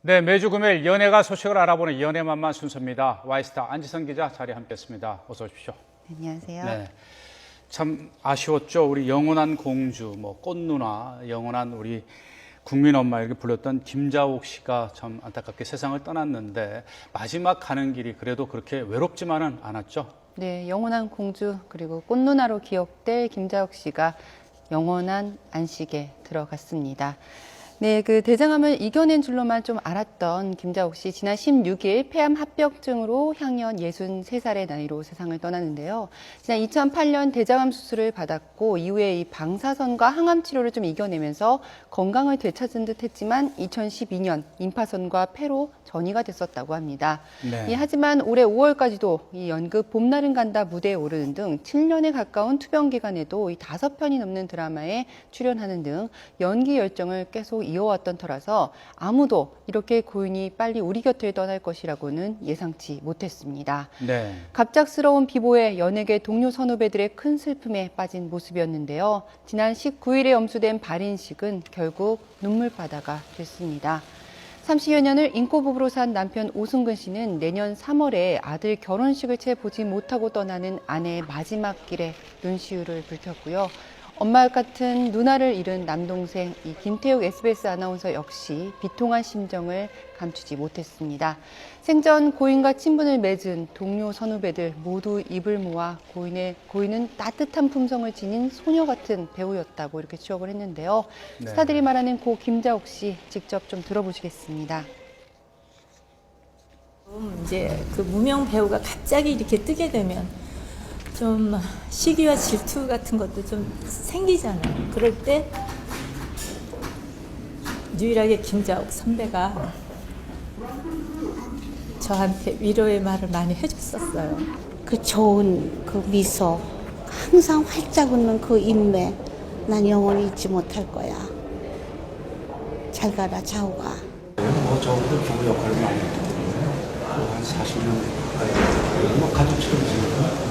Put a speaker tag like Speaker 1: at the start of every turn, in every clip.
Speaker 1: 네, 매주 금요일 연예가 소식을 알아보는 연예만만 순서입니다. 와이스타 안지선 기자 자리에 함께했습니다. 어서 오십시오.
Speaker 2: 안녕하세요.
Speaker 1: 네, 참 아쉬웠죠. 우리 영원한 공주, 꽃누나, 영원한 우리 국민 엄마 이렇게 불렸던 김자옥 씨가 참 안타깝게 세상을 떠났는데 마지막 가는 길이 그래도 그렇게 외롭지만은 않았죠.
Speaker 2: 네, 영원한 공주 그리고 꽃누나로 기억될 김자옥 씨가 영원한 안식에 들어갔습니다. 네, 그 대장암을 이겨낸 줄로만 좀 알았던 김자옥 씨 지난 16일 폐암 합병증으로 향년 63살의 나이로 세상을 떠났는데요. 지난 2008년 대장암 수술을 받았고 이후에 이 방사선과 항암 치료를 좀 이겨내면서 건강을 되찾은 듯했지만 2012년 임파선과 폐로 전이가 됐었다고 합니다.
Speaker 1: 네.
Speaker 2: 하지만 올해 5월까지도 이 연극 봄날은 간다 무대에 오르는 등 7년에 가까운 투병 기간에도 이 5편이 넘는 드라마에 출연하는 등 연기 열정을 계속 이어왔던 터라서 아무도 이렇게 고인이 빨리 우리 곁을 떠날 것이라고는 예상치 못했습니다.
Speaker 1: 네.
Speaker 2: 갑작스러운 비보에 연예계 동료 선후배들의 큰 슬픔에 빠진 모습이었는데요. 지난 19일에 엄수된 발인식은 결국 눈물바다가 됐습니다. 30여 년을 인꼬부부로 산 남편 오승근 씨는 내년 3월에 아들 결혼식을 채 보지 못하고 떠나는 아내의 마지막 길에 눈시울을 붉혔고요. 엄마 같은 누나를 잃은 남동생 이 김태욱 SBS 아나운서 역시 비통한 심정을 감추지 못했습니다. 생전 고인과 친분을 맺은 동료 선후배들 모두 입을 모아 고인은 따뜻한 품성을 지닌 소녀 같은 배우였다고 이렇게 추억을 했는데요.
Speaker 1: 네.
Speaker 2: 스타들이 말하는 고 김자옥 씨 직접 좀 들어보시겠습니다.
Speaker 3: 이제 그 무명 배우가 갑자기 이렇게 뜨게 되면 좀 시기와 질투 같은 것도 좀 생기잖아요. 그럴 때 유일하게 김자옥 선배가 저한테 위로의 말을 많이 해줬었어요.
Speaker 4: 그 좋은 그 미소, 항상 활짝 웃는 그 인매, 난 영원히 잊지 못할 거야. 잘 가라, 자오가.
Speaker 5: 저도 부부 역할을 많이 했거든요. 한 40년 가까이 가족처럼 지내고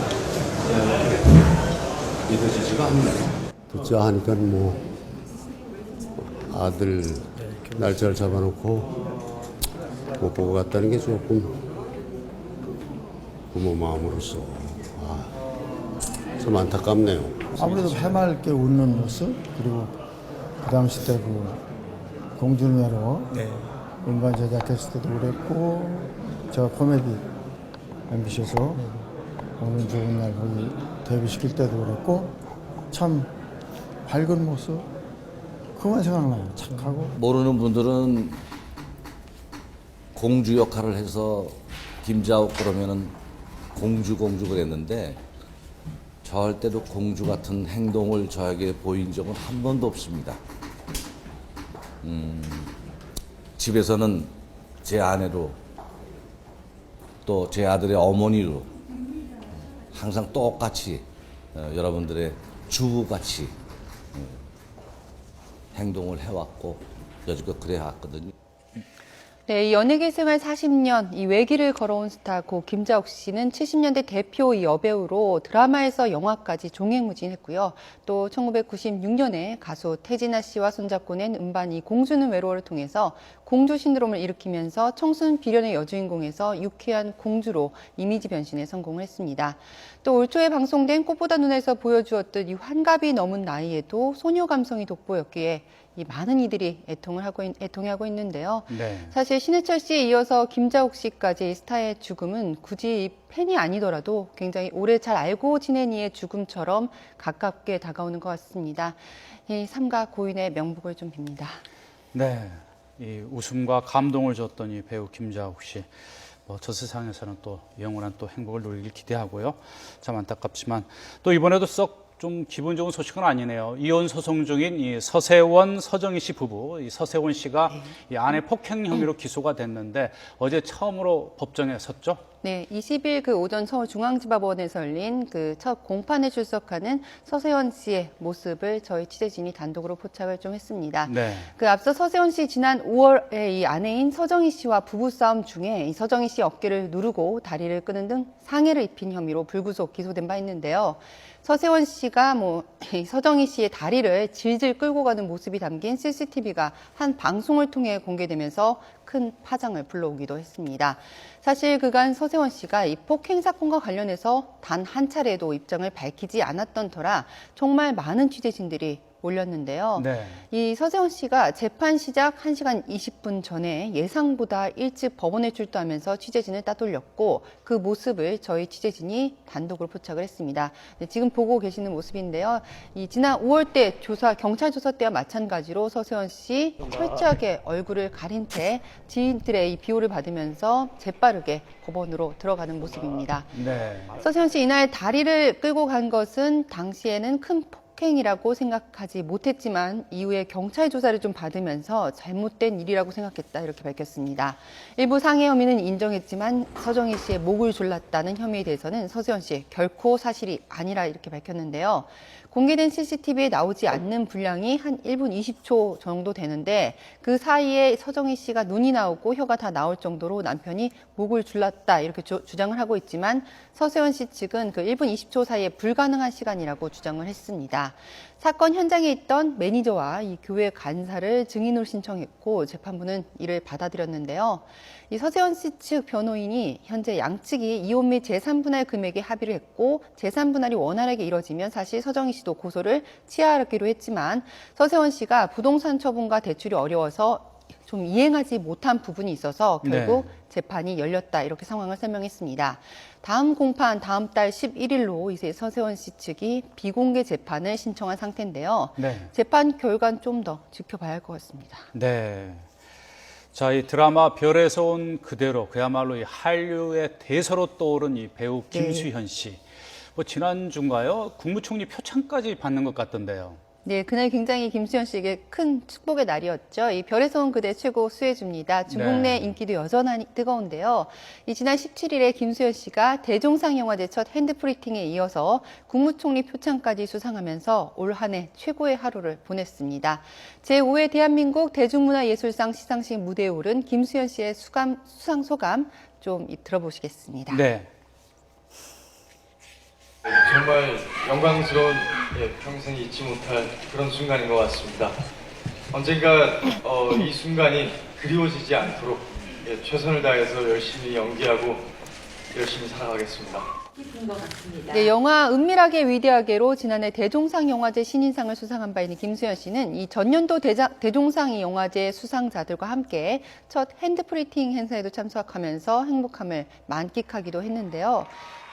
Speaker 5: 믿어지지가 않네요.
Speaker 6: 듣자 하니까 아들 날짜를 잡아놓고 못 보고 갔다는 게 조금 부모 마음으로서 참 안타깝네요.
Speaker 7: 아무래도 해맑게 웃는 모습, 그리고 그 당시 때 그 공주녀로 음반 제작했을 때도 그랬고, 저 코미디 MBC에서 오늘 좋은 날 거기 데뷔시킬 때도 그랬고, 참 밝은 모습, 그만 생각나요. 착하고.
Speaker 8: 모르는 분들은 공주 역할을 해서 김자옥 그러면은 공주 그랬는데 절대로 공주 같은 행동을 저에게 보인 적은 한 번도 없습니다. 집에서는 제 아내로 또 제 아들의 어머니로 항상 똑같이 여러분들의 주부같이 행동을 해왔고 여지껏 그래왔거든요.
Speaker 2: 네, 이 연예계 생활 40년 이 외길을 걸어온 스타 고 김자옥 씨는 70년대 대표 이 여배우로 드라마에서 영화까지 종횡무진했고요. 또 1996년에 가수 태진아 씨와 손잡고 낸 음반 이 공주는 외로워를 통해서 공주 신드롬을 일으키면서 청순 비련의 여주인공에서 유쾌한 공주로 이미지 변신에 성공을 했습니다. 또 올 초에 방송된 꽃보다 눈에서 보여주었듯 이 환갑이 넘은 나이에도 소녀 감성이 돋보였기에 이 많은 이들이 애통하고 있는데요.
Speaker 1: 네.
Speaker 2: 사실 신해철 씨에 이어서 김자옥 씨까지 스타의 죽음은 굳이 팬이 아니더라도 굉장히 오래 잘 알고 지낸 이의 죽음처럼 가깝게 다가오는 것 같습니다. 이 삼가 고인의 명복을 좀 빕니다.
Speaker 1: 네. 이 웃음과 감동을 줬던 이 배우 김자옥 씨. 저 세상에서는 또 영원한 또 행복을 누리길 기대하고요. 참 안타깝지만 또 이번에도 썩 좀 기분 좋은 소식은 아니네요. 이혼 소송 중인 이 서세원, 서정희 씨 부부, 이 서세원 씨가 이 아내 폭행 혐의로 기소가 됐는데 어제 처음으로 법정에 섰죠?
Speaker 2: 네, 20일 그 오전 서울중앙지법원에서 열린 그 첫 공판에 출석하는 서세원 씨의 모습을 저희 취재진이 단독으로 포착을 좀 했습니다.
Speaker 1: 네.
Speaker 2: 그 앞서 서세원 씨 지난 5월에 이 아내인 서정희 씨와 부부싸움 중에 이 서정희 씨 어깨를 누르고 다리를 끄는 등 상해를 입힌 혐의로 불구속 기소된 바 있는데요. 서세원 씨가 이 서정희 씨의 다리를 질질 끌고 가는 모습이 담긴 CCTV가 한 방송을 통해 공개되면서 큰 파장을 불러오기도 했습니다. 사실 그간 서세원 씨가 이 폭행 사건과 관련해서 단 한 차례도 입장을 밝히지 않았던 터라 정말 많은 취재진들이 몰렸는데요.
Speaker 1: 네.
Speaker 2: 이 서세원 씨가 재판 시작 1시간 20분 전에 예상보다 일찍 법원에 출두하면서 취재진을 따돌렸고 그 모습을 저희 취재진이 단독으로 포착을 했습니다. 네, 지금 보고 계시는 모습인데요. 이 지난 5월 때 경찰 조사 때와 마찬가지로 서세원 씨 철저하게 얼굴을 가린 채 지인들의 이 비호를 받으면서 재빠르게 법원으로 들어가는 모습입니다.
Speaker 1: 네.
Speaker 2: 서세원 씨 이날 다리를 끌고 간 것은 당시에는 큰 폭행이라고 생각하지 못했지만 이후에 경찰 조사를 좀 받으면서 잘못된 일이라고 생각했다 이렇게 밝혔습니다. 일부 상해 혐의는 인정했지만 서정희 씨의 목을 졸랐다는 혐의에 대해서는 서세원 씨 결코 사실이 아니라 이렇게 밝혔는데요. 공개된 CCTV에 나오지 않는 분량이 한 1분 20초 정도 되는데 그 사이에 서정희 씨가 눈이 나오고 혀가 다 나올 정도로 남편이 목을 졸랐다 이렇게 주장을 하고 있지만 서세원 씨 측은 그 1분 20초 사이에 불가능한 시간이라고 주장을 했습니다. 사건 현장에 있던 매니저와 이 교회 간사를 증인으로 신청했고 재판부는 이를 받아들였는데요. 이 서세원 씨 측 변호인이 현재 양측이 이혼 및 재산분할 금액에 합의를 했고 재산분할이 원활하게 이뤄지면 사실 서정희 씨도 고소를 취하기로 했지만 서세원 씨가 부동산 처분과 대출이 어려워서 좀 이행하지 못한 부분이 있어서 결국 재판이 열렸다 이렇게 상황을 설명했습니다. 다음 공판 다음 달 11일로 이제 서세원 씨 측이 비공개 재판을 신청한 상태인데요.
Speaker 1: 네.
Speaker 2: 재판 결과는 좀 더 지켜봐야 할 것 같습니다.
Speaker 1: 네. 자, 이 드라마 별에서 온 그대로 그야말로 이 한류의 대서로 떠오른 이 배우 김수현 씨. 지난주인가요? 국무총리 표창까지 받는 것 같던데요.
Speaker 2: 네, 그날 굉장히 김수현 씨에게 큰 축복의 날이었죠. 이 별에서 온 그대 최고 수혜주입니다. 중국 내 인기도 여전히 뜨거운데요. 이 지난 17일에 김수현 씨가 대종상 영화제 첫 핸드프리팅에 이어서 국무총리 표창까지 수상하면서 올 한 해 최고의 하루를 보냈습니다. 제5회 대한민국 대중문화예술상 시상식 무대에 오른 김수현 씨의 수상 소감 좀 들어보시겠습니다.
Speaker 1: 네.
Speaker 9: 정말 영광스러운 평생 잊지 못할 그런 순간인 것 같습니다. 언젠가 이 순간이 그리워지지 않도록 최선을 다해서 열심히 연기하고 열심히 살아가겠습니다.
Speaker 2: 네, 영화 은밀하게 위대하게로 지난해 대종상 영화제 신인상을 수상한 바 있는 김수현 씨는 이 전년도 대종상 영화제 수상자들과 함께 첫 핸드프리팅 행사에도 참석하면서 행복함을 만끽하기도 했는데요.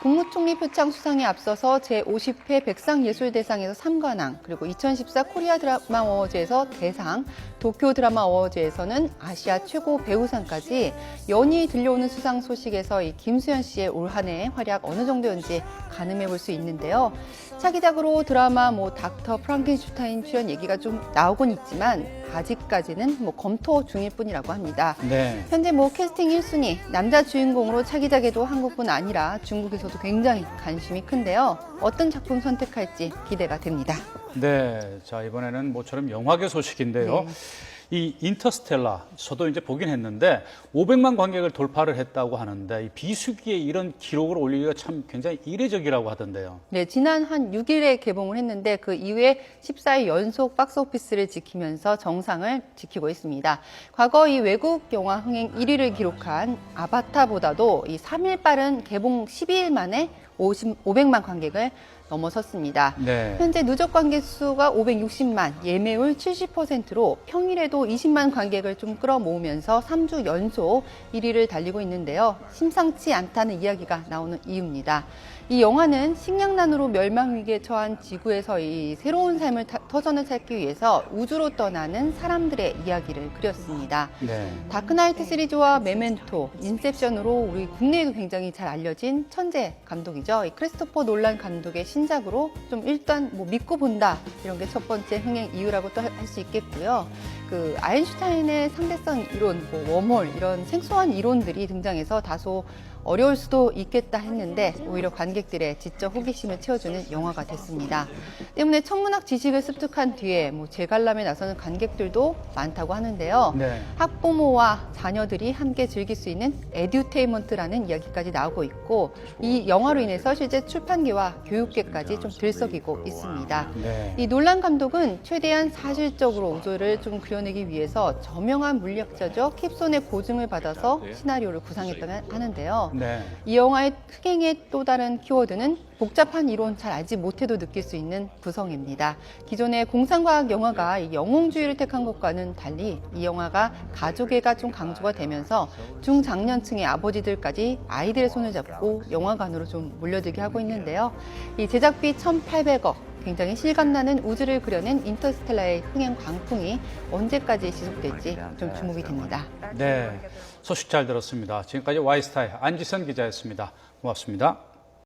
Speaker 2: 국무총리 표창 수상에 앞서서 제50회 백상예술대상에서 3관왕, 그리고 2014 코리아 드라마 어워즈에서 대상, 도쿄 드라마 어워즈에서는 아시아 최고 배우상까지 연이 들려오는 수상 소식에서 이 김수현 씨의 올 한 해의 활약 어느 정도였는지 가늠해 볼 수 있는데요. 차기작으로 드라마 닥터 프랑켄슈타인 출연 얘기가 좀 나오곤 있지만 아직까지는 검토 중일 뿐이라고 합니다.
Speaker 1: 네.
Speaker 2: 현재 캐스팅 1순위, 남자 주인공으로 차기작에도 한국뿐 아니라 중국에서도 굉장히 관심이 큰데요. 어떤 작품 선택할지 기대가 됩니다.
Speaker 1: 네. 자, 이번에는 모처럼 영화계 소식인데요.
Speaker 2: 네.
Speaker 1: 이 인터스텔라, 저도 이제 보긴 했는데 500만 관객을 돌파를 했다고 하는데 이 비수기에 이런 기록을 올리기가 참 굉장히 이례적이라고 하던데요.
Speaker 2: 네, 지난 한 6일에 개봉을 했는데 그 이후에 14일 연속 박스오피스를 지키면서 정상을 지키고 있습니다. 과거 이 외국 영화 흥행 1위를 기록한 아바타보다도 이 3일 빠른 개봉 12일 만에 500만 관객을 넘어섰습니다.
Speaker 1: 네.
Speaker 2: 현재 누적 관객 수가 560만, 예매율 70%로 평일에도 20만 관객을 좀 끌어모으면서 3주 연속 1위를 달리고 있는데요. 심상치 않다는 이야기가 나오는 이유입니다. 이 영화는 식량난으로 멸망 위기에 처한 지구에서 이 새로운 삶을 터전을 찾기 위해서 우주로 떠나는 사람들의 이야기를 그렸습니다.
Speaker 1: 네.
Speaker 2: 다크나이트 시리즈와 메멘토, 인셉션으로 우리 국내에도 굉장히 잘 알려진 천재 감독이죠. 이 크리스토퍼 놀란 감독의 신작으로 좀 일단 뭐 믿고 본다 이런 게 첫 번째 흥행 이유라고 또 할 수 있겠고요. 그 아인슈타인의 상대성 이론, 뭐 웜홀 이런 생소한 이론들이 등장해서 다소 어려울 수도 있겠다 했는데 오히려 관객들의 지적 호기심을 채워주는 영화가 됐습니다. 때문에 천문학 지식을 습득한 뒤에 뭐 재관람에 나서는 관객들도 많다고 하는데요.
Speaker 1: 네.
Speaker 2: 학부모와 자녀들이 함께 즐길 수 있는 에듀테인먼트라는 이야기까지 나오고 있고 이 영화로 인해서 실제 출판계와 교육계까지 좀 들썩이고 있습니다.
Speaker 1: 네.
Speaker 2: 이 놀란 감독은 최대한 사실적으로 우주를 좀 그려내기 위해서 저명한 물리학자죠 킵손의 고증을 받아서 시나리오를 구상했다고 하는데요.
Speaker 1: 네.
Speaker 2: 이 영화의 흥행의 또 다른 키워드는 복잡한 이론 잘 알지 못해도 느낄 수 있는 구성입니다. 기존의 공상과학 영화가 이 영웅주의를 택한 것과는 달리 이 영화가 가족애가 좀 강조가 되면서 중장년층의 아버지들까지 아이들의 손을 잡고 영화관으로 좀 몰려들게 하고 있는데요. 이 제작비 1,800억, 굉장히 실감나는 우주를 그려낸 인터스텔라의 흥행 광풍이 언제까지 지속될지 좀 주목이 됩니다.
Speaker 1: 네. 소식 잘 들었습니다. 지금까지 와이스타의 안지선 기자였습니다. 고맙습니다.